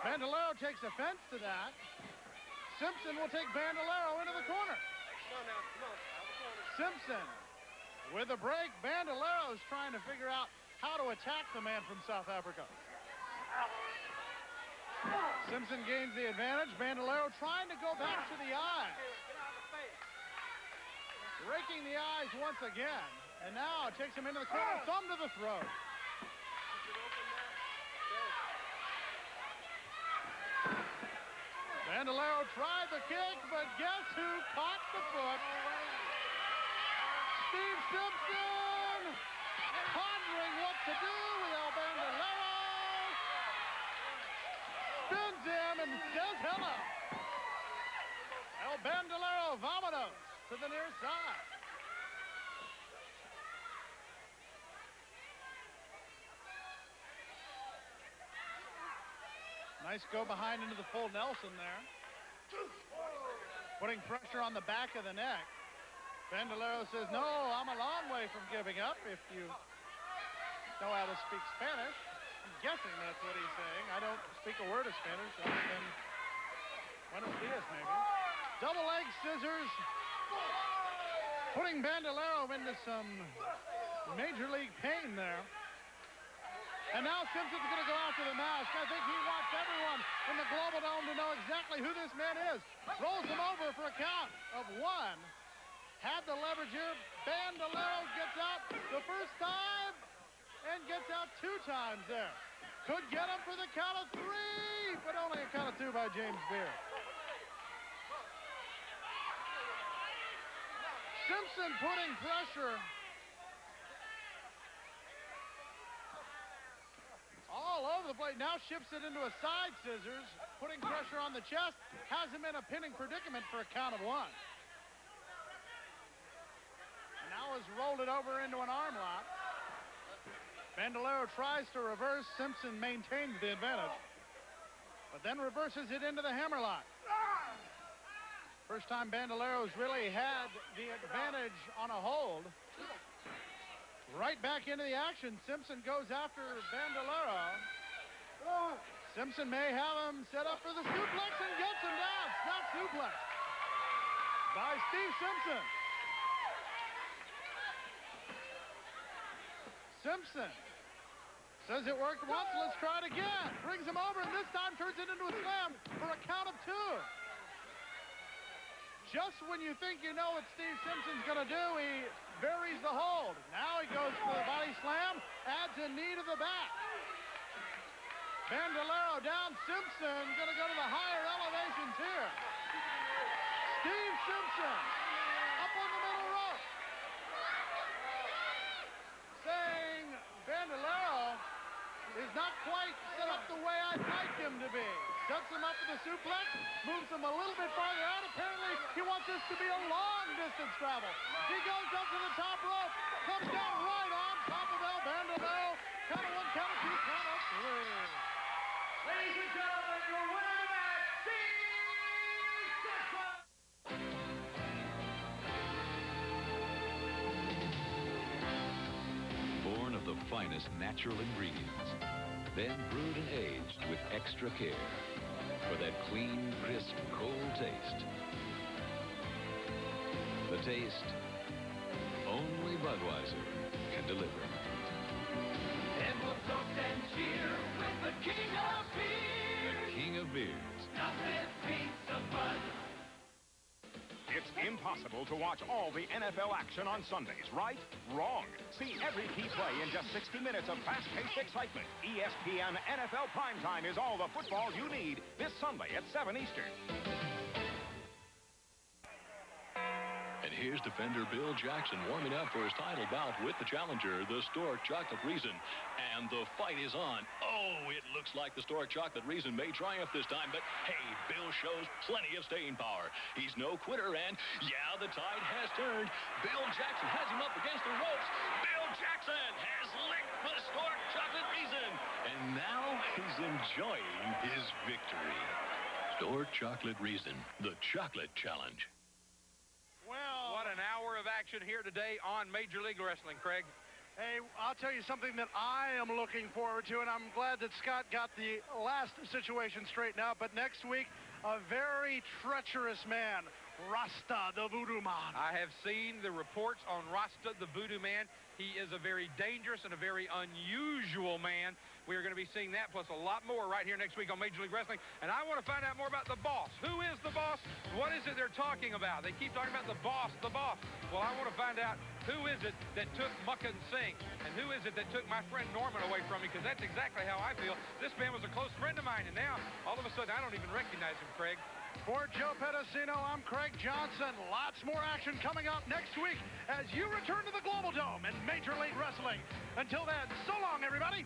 Bandolero takes offense to that. Simpson will take Bandolero into the corner. Simpson with a break. Bandolero is trying to figure out how to attack the man from South Africa. Simpson gains the advantage. Bandolero trying to go back to the eye. Raking the eyes once again. And now it takes him into the corner. Thumb to the throat. Bandolero tried the kick, but guess who caught the foot? Steve Simpson pondering what to do with El Bandolero. pillow. El Bandolero Vamonos to the near side. Nice go behind into the full Nelson there. Putting pressure on the back of the neck. Bandolero says, no, I'm a long way from giving up if you know how to speak Spanish. I'm guessing that's what he's saying. I don't speak a word of Spanish other than Buenos Dias, maybe. Double leg scissors. Putting Bandolero into some major league pain there. And now Simpson's going to go after the mask. I think he wants everyone in the Global Dome to know exactly who this man is. Rolls him over for a count of 1. Had the leverage here. Bandolero gets out the first time and gets out 2 times there. Could get him for the count of 3, but only a count of 2 by James Beard. Simpson putting pressure all over the plate. Now shifts it into a side scissors, putting pressure on the chest, has him in a pinning predicament for a count of 1. And now has rolled it over into an arm lock. Bandolero tries to reverse. Simpson maintains the advantage, but then reverses it into the hammerlock. First time Bandolero's really had the advantage on a hold. Right back into the action. Simpson goes after Bandolero. Simpson may have him set up for the suplex and gets him down. Snap suplex by Steve Simpson. Simpson says it worked once. Let's try it again. Brings him over, and this time turns it into a slam for a count of 2. Just when you think you know what Steve Simpson's going to do, he buries the hold. Now he goes for the body slam, adds a knee to the back. Bandolero down. Simpson going to go to the higher elevations here. Steve Simpson up on the middle rope, saying Bandolero is not quite set up the way I'd like him to be. Sets him up with a suplex, moves him a little bit farther out. Apparently, he wants this to be a long-distance travel. He goes up to the top rope, comes down right on top of El Bandolero. Count of 1, count of 2, count of 3. Ladies and gentlemen, your winner of the match, Steve Simpson. Born of the finest natural ingredients, then brewed and aged with extra care for that clean, crisp, cold taste. The taste only Budweiser can deliver. And we'll talk and cheer with the king of beers. The king of beers. Nothing beats a Bud. It's impossible to watch all the NFL action on Sundays, right? Wrong. See every key play in just 60 minutes of fast-paced excitement. ESPN NFL Primetime is all the football you need this Sunday at 7 Eastern. And here's defender Bill Jackson warming up for his title bout with the challenger, the Stork Chocolate Reason. And the fight is on. Oh, it looks like the Stork Chocolate Reason may triumph this time, but hey, Bill shows plenty of staying power. He's no quitter, and yeah, the tide has turned. Bill Jackson has him up against the ropes. Bill Jackson has licked the Stork Chocolate Reason, and now he's enjoying his victory. Stork Chocolate Reason, the chocolate challenge. Well, what an hour of action here today on Major League Wrestling, Craig. Hey, I'll tell you something that I am looking forward to, and I'm glad that Scott got the last situation straightened out. But next week, a very treacherous man, Rasta the Voodoo Man. I have seen the reports on Rasta the Voodoo Man. He is a very dangerous and a very unusual man. We are going to be seeing that plus a lot more right here next week on Major League Wrestling. And I want to find out more about the boss. Who is the boss? What is it they're talking about? They keep talking about the boss, the boss. Well, I want to find out who is it that took Muckin Singh, and who is it that took my friend Norman away from me, because that's exactly how I feel. This man was a close friend of mine, and now, all of a sudden, I don't even recognize him, Craig. For Joe Pedicino, I'm Craig Johnson. Lots more action coming up next week as you return to the Global Dome and Major League Wrestling. Until then, so long, everybody.